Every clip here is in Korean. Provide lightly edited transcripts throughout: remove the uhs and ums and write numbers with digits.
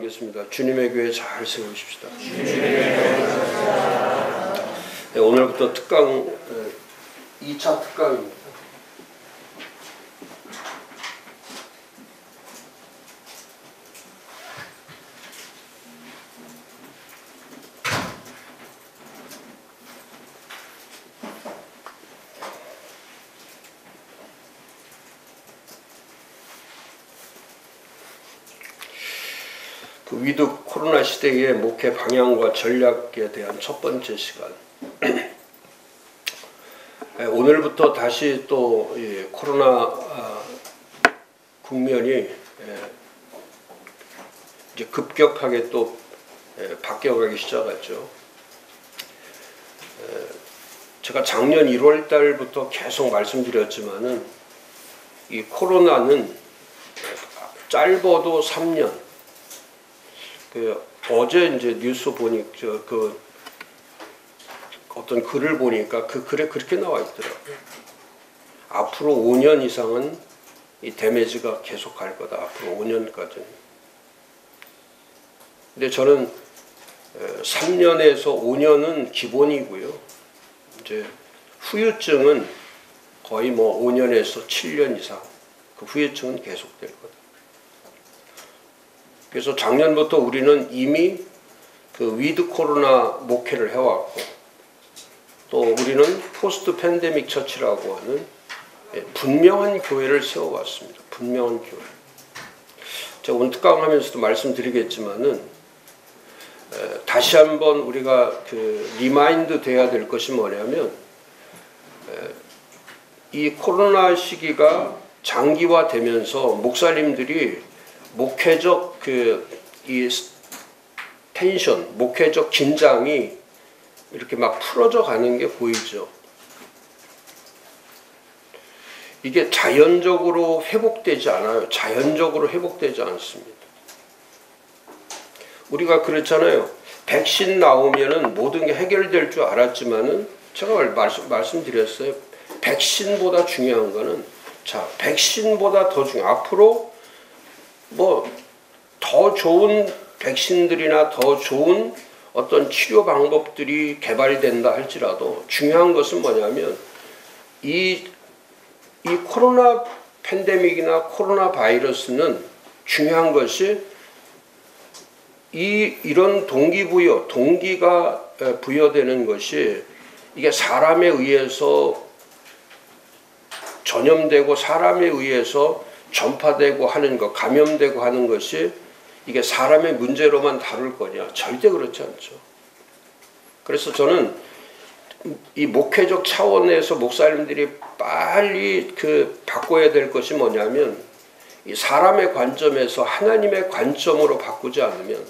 나누겠습니다. 주님의 교회 잘 세우십시다. 네, 오늘부터 특강 2차 특강입니다. 그 위드 코로나 시대의 목회 방향과 전략에 대한 첫 번째 시간. 오늘부터 다시 또 코로나 국면이 이제 급격하게 또 바뀌어가기 시작했죠. 제가 작년 1월 달부터 계속 말씀드렸지만은 이 코로나는 짧아도 3년. 어제 이제 뉴스 보니 어떤 글을 보니까 그 글에 그렇게 나와 있더라고요. 앞으로 5년 이상은 이 데미지가 계속 갈 거다. 앞으로 5년까지는. 근데 저는 3년에서 5년은 기본이고요. 이제 후유증은 거의 뭐 5년에서 7년 이상 그 후유증은 계속될 거다. 그래서 작년부터 우리는 이미 그 위드 코로나 목회를 해왔고, 또 우리는 포스트 팬데믹 처치라고 하는 분명한 교회를 세워왔습니다. 분명한 교회. 제가 오늘 특강하면서도 말씀드리겠지만은 다시 한번 우리가 그 리마인드 돼야 될 것이 뭐냐면, 이 코로나 시기가 장기화되면서 목사님들이 목회적 이 텐션, 목회적 긴장이 이렇게 막 풀어져 가는 게 보이죠. 이게 자연적으로 회복되지 않아요. 자연적으로 회복되지 않습니다. 우리가 그렇잖아요. 백신 나오면은 모든 게 해결될 줄 알았지만은 제가 말씀드렸어요. 백신보다 중요한 거는 백신보다 더 앞으로 뭐 더 좋은 백신들이나 더 좋은 어떤 치료 방법들이 개발된다 할지라도 중요한 것은 뭐냐면 이 코로나 팬데믹이나 코로나 바이러스는 중요한 것이 이런 동기가 부여되는 것이 이게 사람에 의해서 전염되고 사람에 의해서 전파되고 하는 것, 감염되고 하는 것이 이게 사람의 문제로만 다룰 거냐? 절대 그렇지 않죠. 그래서 저는 이 목회적 차원에서 목사님들이 빨리 바꿔야 될 것이 뭐냐면 이 사람의 관점에서 하나님의 관점으로 바꾸지 않으면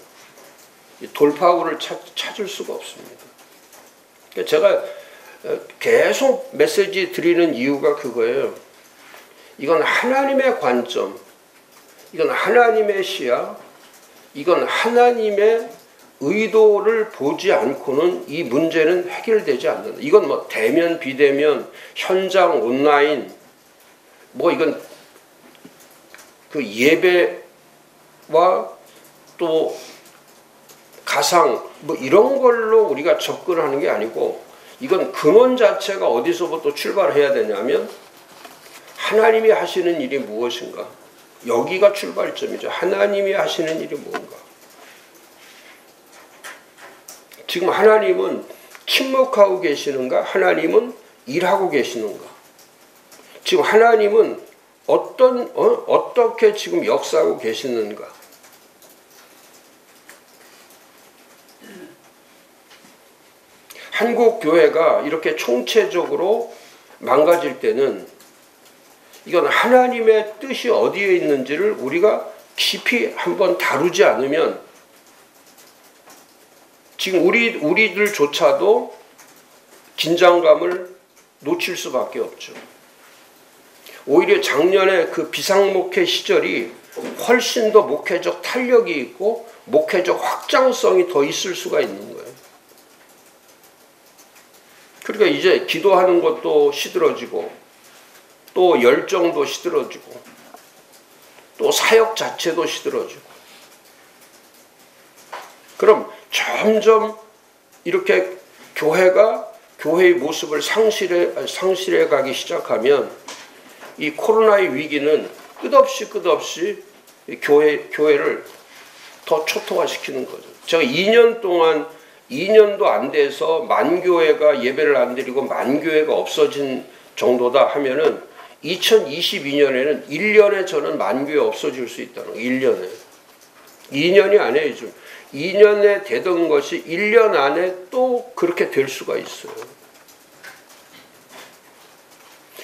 이 돌파구를 찾을 수가 없습니다. 제가 계속 메시지 드리는 이유가 그거예요. 이건 하나님의 관점, 이건 하나님의 시야, 이건 하나님의 의도를 보지 않고는 이 문제는 해결되지 않는다. 이건 뭐 대면, 비대면, 현장, 온라인, 뭐 이건 그 예배와 또 가상 뭐 이런 걸로 우리가 접근하는 게 아니고 이건 근원 자체가 어디서부터 출발해야 되냐면 하나님이 하시는 일이 무엇인가? 여기가 출발점이죠. 하나님이 하시는 일이 뭔가? 지금 하나님은 침묵하고 계시는가? 하나님은 일하고 계시는가? 지금 하나님은 어떻게 지금 역사하고 계시는가? 한국 교회가 이렇게 총체적으로 망가질 때는 이건 하나님의 뜻이 어디에 있는지를 우리가 깊이 한번 다루지 않으면 지금 우리들조차도 긴장감을 놓칠 수밖에 없죠. 오히려 작년에 그 비상목회 시절이 훨씬 더 목회적 탄력이 있고 목회적 확장성이 더 있을 수가 있는 거예요. 그러니까 이제 기도하는 것도 시들어지고 또 열정도 시들어지고 또 사역 자체도 시들어지고 점점 이렇게 교회의 모습을 상실해 가기 시작하면 이 코로나의 위기는 끝없이 교회를 더 초토화시키는 거죠. 제가 2년 동안 2년도 안 돼서 만교회가 예배를 안 드리고 만교회가 없어진 정도다 하면은 2022년에는 1년에 저는 만교회 없어질 수 있다는 거예요. 1년에. 2년이 아니에요. 좀 2년에 되던 것이 1년 안에 또 그렇게 될 수가 있어요.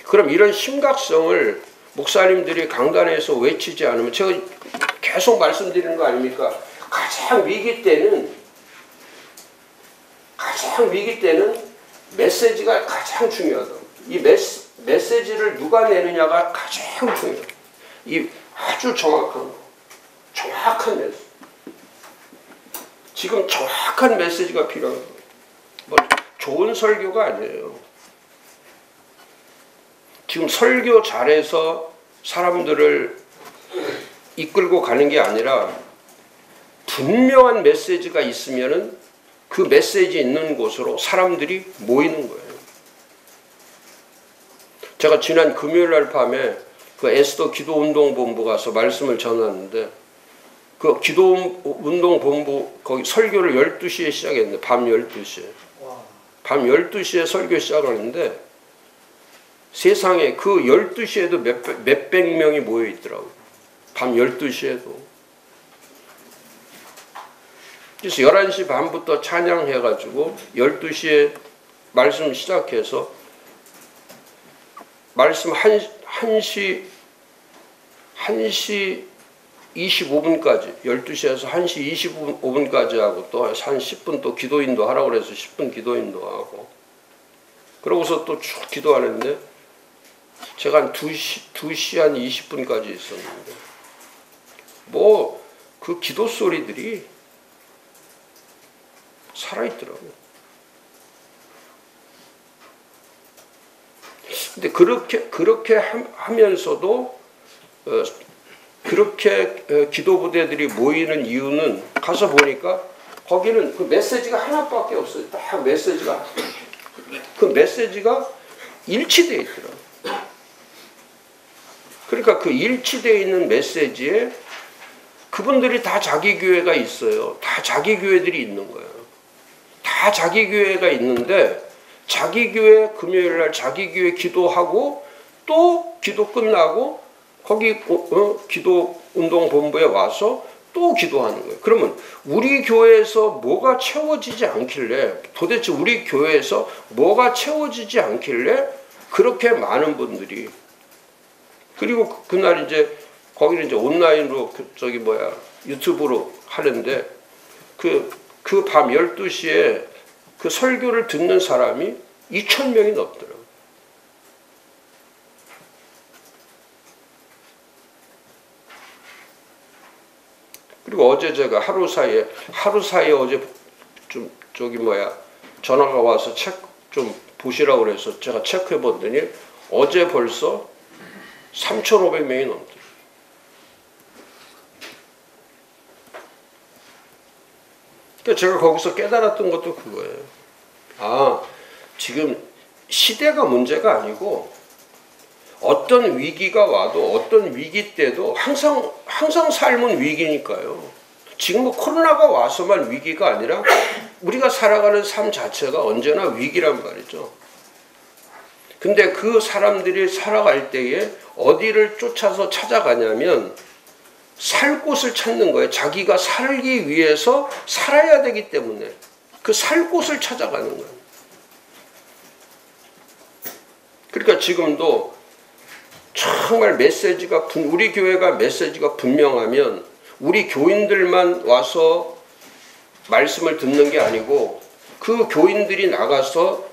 그럼 이런 심각성을 목사님들이 강단에서 외치지 않으면, 제가 계속 말씀드리는 거 아닙니까? 가장 위기 때는 메시지가 가장 중요하다. 이 메시지를 누가 내느냐가 가장 중요해요. 이 아주 정확한 메시지. 지금 정확한 메시지가 필요한 거예요. 뭐 좋은 설교가 아니에요. 지금 설교 잘해서 사람들을 이끌고 가는 게 아니라 분명한 메시지가 있으면은 그 메시지 있는 곳으로 사람들이 모이는 거예요. 제가 지난 금요일 날 밤에 그 에스더 기도운동본부 가서 말씀을 전하는데, 그 기도운동본부 거기 설교를 12시에 시작했는데, 밤 12시에. 밤 12시에 설교 시작하는데 세상에 그 12시에도 몇백 명이 모여 있더라고요. 밤 12시에도. 그래서 11시 반부터 찬양해가지고 12시에 말씀 시작해서 말씀 1시 25분까지, 12시에서 1시 25분까지 하고 또 한 10분 또 기도인도 하라고 그래서 10분 기도인도 하고, 그러고서 또 쭉 기도하는데 제가 한 2시 한 20분까지 있었는데, 뭐 그 기도 소리들이 살아있더라고요. 근데 그렇게 하면서도 그렇게 기도 부대들이 모이는 이유는, 가서 보니까 거기는 그 메시지가 하나밖에 없어요. 딱 메시지가, 그 메시지가 일치되어 있더라고요. 그러니까 그 일치되어 있는 메시지에 그분들이 다 자기 교회가 있어요. 다 자기 교회들이 있는 거예요. 다 자기 교회가 있는데, 자기 교회 금요일 날 자기 교회 기도하고 또 기도 끝나고 거기 기도 운동 본부에 와서 또 기도하는 거예요. 그러면 우리 교회에서 뭐가 채워지지 않길래, 도대체 우리 교회에서 뭐가 채워지지 않길래 그렇게 많은 분들이, 그리고 그날 이제 거기는 이제 온라인으로 유튜브로 하는데 그 밤 12시에 그 설교를 듣는 사람이 2,000명이 넘더라고요. 그리고 어제 제가 하루 사이에 어제 전화가 와서 좀 보시라고 그래서 제가 체크해 봤더니 어제 벌써 3,500명이 넘더라고요. 그러니까 제가 거기서 깨달았던 것도 그거예요. 아, 지금 시대가 문제가 아니고 어떤 위기가 와도, 어떤 위기 때도 항상 삶은 위기니까요. 지금 뭐 코로나가 와서만 위기가 아니라 우리가 살아가는 삶 자체가 언제나 위기란 말이죠. 근데 그 사람들이 살아갈 때에 어디를 쫓아서 찾아가냐면 살 곳을 찾는 거예요. 자기가 살기 위해서 살아야 되기 때문에 그 살 곳을 찾아가는 거예요. 그러니까 지금도 정말 우리 교회가 메시지가 분명하면 우리 교인들만 와서 말씀을 듣는 게 아니고 그 교인들이 나가서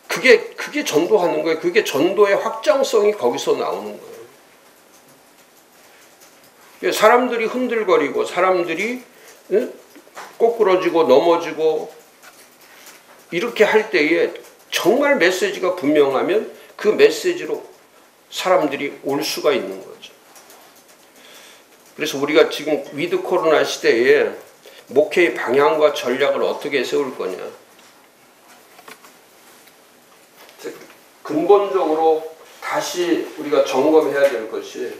그게 전도하는 거예요. 그게 전도의 확장성이 거기서 나오는 거예요. 사람들이 흔들거리고 사람들이 꼬꾸러지고 넘어지고 이렇게 할 때에 정말 메시지가 분명하면 그 메시지로 사람들이 올 수가 있는 거죠. 그래서 우리가 지금 위드 코로나 시대에 목회의 방향과 전략을 어떻게 세울 거냐. 근본적으로 다시 우리가 점검해야 될 것이,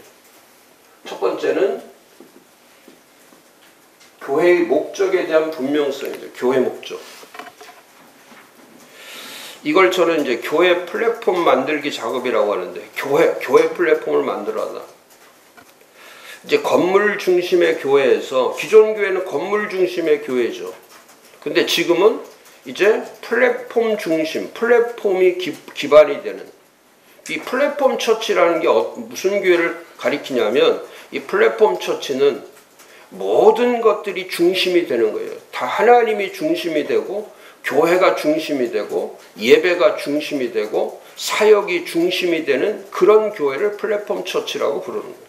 첫 번째는 교회의 목적에 대한 분명성이죠. 교회 목적. 이걸 저는 이제 교회 플랫폼 만들기 작업이라고 하는데, 교회 플랫폼을 만들어라. 이제 건물 중심의 교회에서, 기존 교회는 건물 중심의 교회죠. 근데 지금은 이제 플랫폼 중심, 플랫폼이 기반이 되는, 이 플랫폼 처치라는 게 무슨 교회를 가리키냐면, 이 플랫폼 처치는 모든 것들이 중심이 되는 거예요. 다 하나님이 중심이 되고, 교회가 중심이 되고, 예배가 중심이 되고, 사역이 중심이 되는 그런 교회를 플랫폼 처치라고 부르는 거예요.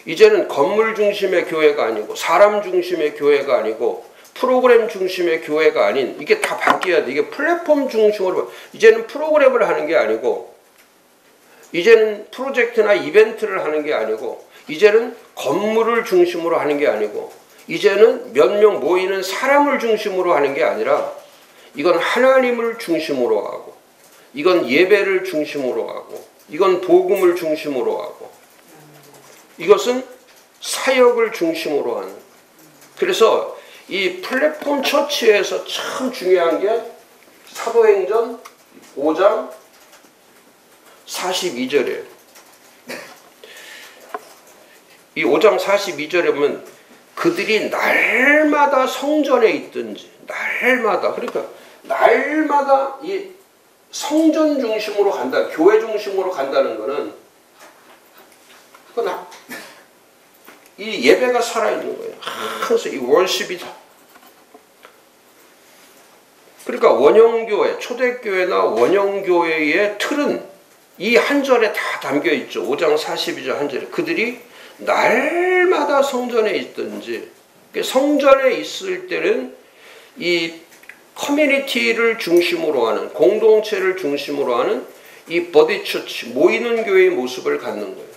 이제는 건물 중심의 교회가 아니고, 사람 중심의 교회가 아니고, 프로그램 중심의 교회가 아닌, 이게 다 바뀌어야 돼. 이게 플랫폼 중심으로, 이제는 프로그램을 하는 게 아니고, 이제는 프로젝트나 이벤트를 하는 게 아니고, 이제는 건물을 중심으로 하는 게 아니고, 이제는 몇 명 모이는 사람을 중심으로 하는 게 아니라, 이건 하나님을 중심으로 하고, 이건 예배를 중심으로 하고, 이건 복음을 중심으로 하고, 이것은 사역을 중심으로 하는. 그래서 이 플랫폼 처치에서 참 중요한 게 사도행전 5장 42절이에요. 이 5장 42절에 보면 그들이 날마다 성전에 있든지, 날마다, 그러니까 날마다 이 성전 중심으로 간다, 교회 중심으로 간다는 거는, 그건 이 예배가 살아있는 거예요. 항상 이 월십이. 그러니까 원형교회, 초대교회나 원형교회의 틀은 이 한 절에 다 담겨 있죠. 5장 42절 한 절에. 그들이 날마다 성전에 있든지, 성전에 있을 때는 이 커뮤니티를 중심으로 하는, 공동체를 중심으로 하는 이 버디 처치, 모이는 교회의 모습을 갖는 거예요.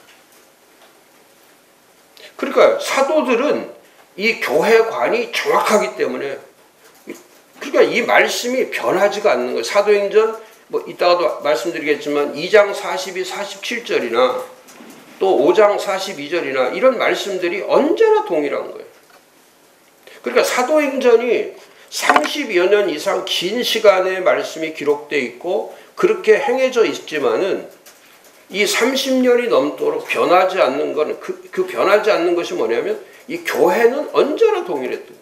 그러니까 사도들은 이 교회관이 정확하기 때문에, 그러니까 이 말씀이 변하지가 않는 거예요. 사도행전 뭐 이따가도 말씀드리겠지만 2장 42, 47절이나 또 5장 42절이나 이런 말씀들이 언제나 동일한 거예요. 그러니까 사도행전이 30여 년 이상 긴 시간의 말씀이 기록되어 있고 그렇게 행해져 있지만은 이 30년이 넘도록 변하지 않는 건, 그 변하지 않는 것이 뭐냐면 이 교회는 언제나 동일했던 거예요.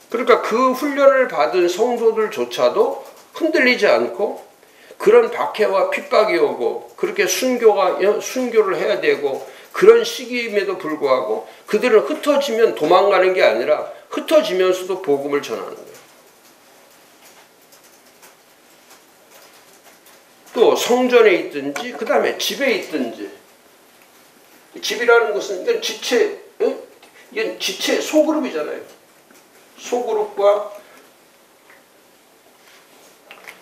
그러니까 그 훈련을 받은 성도들조차도 흔들리지 않고, 그런 박해와 핍박이 오고 그렇게 순교를 해야 되고 그런 시기임에도 불구하고 그들은 흩어지면 도망가는 게 아니라 흩어지면서도 복음을 전하는 거예요. 또 성전에 있든지 그 다음에 집에 있든지, 집이라는 것은 이건 지체, 이건 지체 소그룹이잖아요. 소그룹과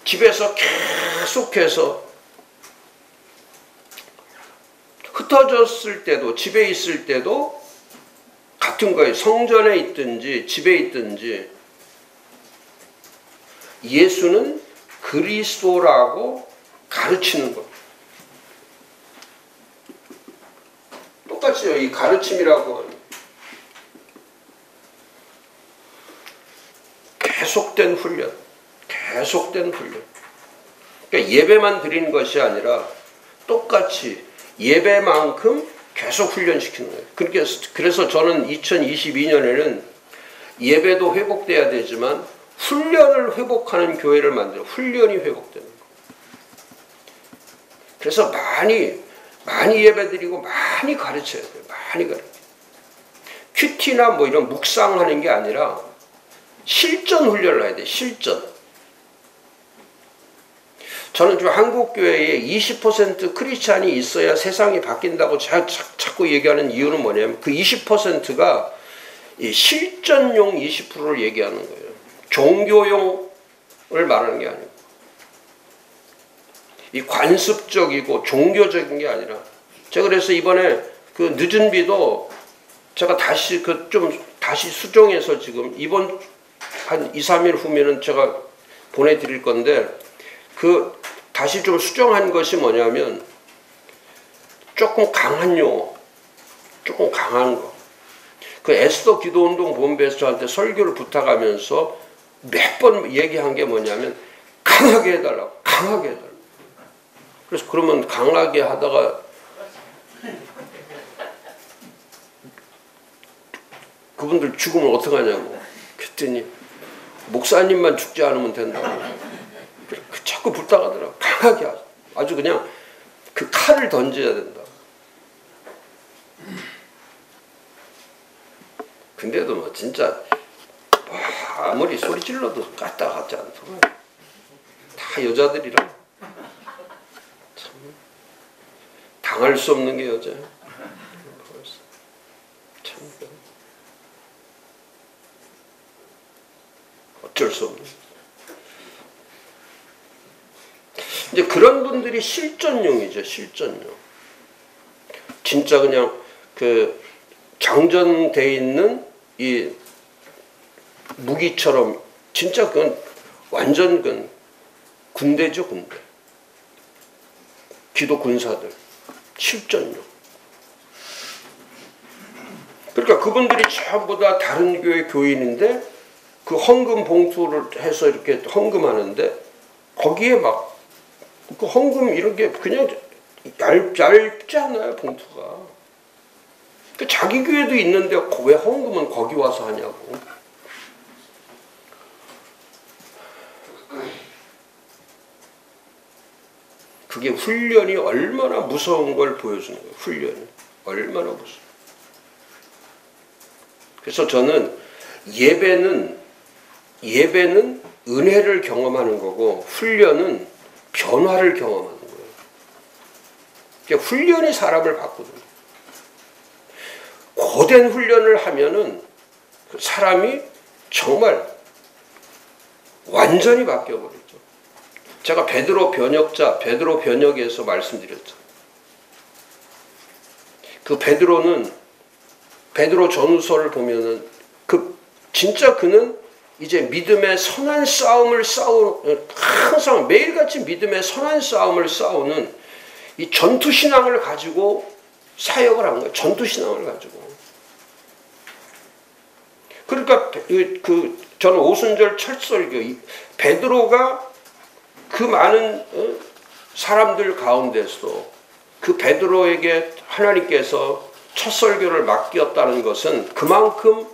집에서 계속해서 흩어졌을 때도, 집에 있을 때도 같은 거예요. 성전에 있든지 집에 있든지 예수는 그리스도라고 가르치는 것. 똑같이요. 이 가르침이라고 하는 계속된 훈련, 계속된 훈련. 그러니까 예배만 드리는 것이 아니라 똑같이 예배만큼 계속 훈련시키는 거예요. 그래서 저는 2022년에는 예배도 회복돼야 되지만 훈련을 회복하는 교회를 만들어, 훈련이 회복되는 거예요. 그래서 많이 예배드리고 많이 가르쳐야 돼요. 많이 가르쳐. 큐티나 뭐 이런 묵상하는 게 아니라 실전 훈련을 해야 돼요. 실전. 저는 좀 한국 교회에 20% 크리스찬이 있어야 세상이 바뀐다고 자꾸 얘기하는 이유는 뭐냐면 그 20%가 실전용 20%를 얘기하는 거예요. 종교용을 말하는 게 아니고. 이 관습적이고 종교적인 게 아니라, 제가 그래서 이번에 그 늦은 비도 제가 다시 다시 수정해서 지금 이번 한 2, 3일 후면은 제가 보내드릴 건데 다시 좀 수정한 것이 뭐냐면 조금 강한 용어, 조금 강한 거. 에스더 기도운동 본부에서 저한테 설교를 부탁하면서 몇 번 얘기한 게 뭐냐면 강하게 해달라고, 강하게 해달라고. 그래서 그러면 강하게 하다가 그분들 죽으면 어떡하냐고. 그랬더니 목사님만 죽지 않으면 된다고. 자꾸 부탁하더라고. 강하게 하자. 아주 그냥 그 칼을 던져야 된다. 근데도 뭐 진짜 아무리 소리 질러도 까딱 하지 않더라고. 다 여자들이라. 참 당할 수 없는 게 여자야. 참 어쩔 수 없는. 이제 그런 분들이 실전용이죠. 실전용. 진짜 그냥 장전돼 있는 이 무기처럼 진짜 그건 완전 군대죠, 군대. 기도 군사들. 실전용. 그러니까 그분들이 전부 다 다른 교회 교인인데 그 헌금 봉투를 해서 이렇게 헌금하는데 거기에 막 그 헌금 이런 게 그냥 얇지 않아요, 봉투가. 자기 교회도 있는데 왜 헌금은 거기 와서 하냐고. 그게 훈련이 얼마나 무서운 걸 보여주는 거예요. 훈련이 얼마나 무서워. 그래서 저는 예배는 은혜를 경험하는 거고 훈련은 변화를 경험하는 거예요. 그러니까 훈련이 사람을 바꾸거든요. 고된 훈련을 하면은 그 사람이 정말 완전히 바뀌어버리죠. 제가 베드로 변역에서 말씀드렸죠. 그 베드로 전후서를 보면은 진짜 그는 이제 믿음의 선한 싸움을 항상 매일같이 믿음의 선한 싸움을 싸우는 이 전투신앙을 가지고 사역을 한 거예요. 전투신앙을 가지고. 그러니까 저는 오순절 첫 설교 베드로가 그 많은 사람들 가운데서 그 베드로에게 하나님께서 첫 설교를 맡겼다는 것은 그만큼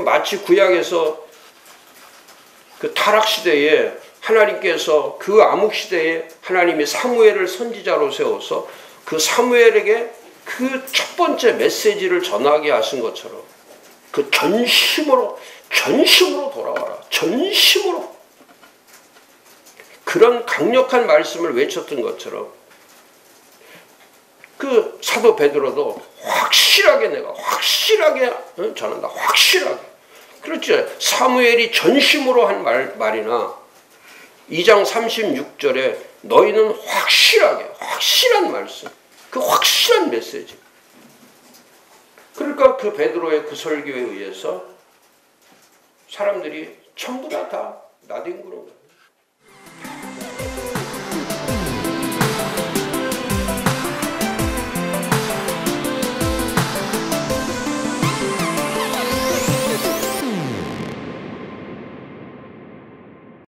마치 구약에서 그 타락 시대에 하나님께서 그 암흑 시대에 하나님이 사무엘을 선지자로 세워서 그 사무엘에게 그 첫 번째 메시지를 전하게 하신 것처럼 그 전심으로 돌아와라. 전심으로. 그런 강력한 말씀을 외쳤던 것처럼 그 사도 베드로도 내가 확실하게 전한다. 확실하게. 그렇죠. 사무엘이 전심으로 한 말이나 2장 36절에 너희는 확실한 말씀. 그 확실한 메시지. 그러니까 그 베드로의 그 설교에 의해서 사람들이 전부 다 나뒹구는 거예요.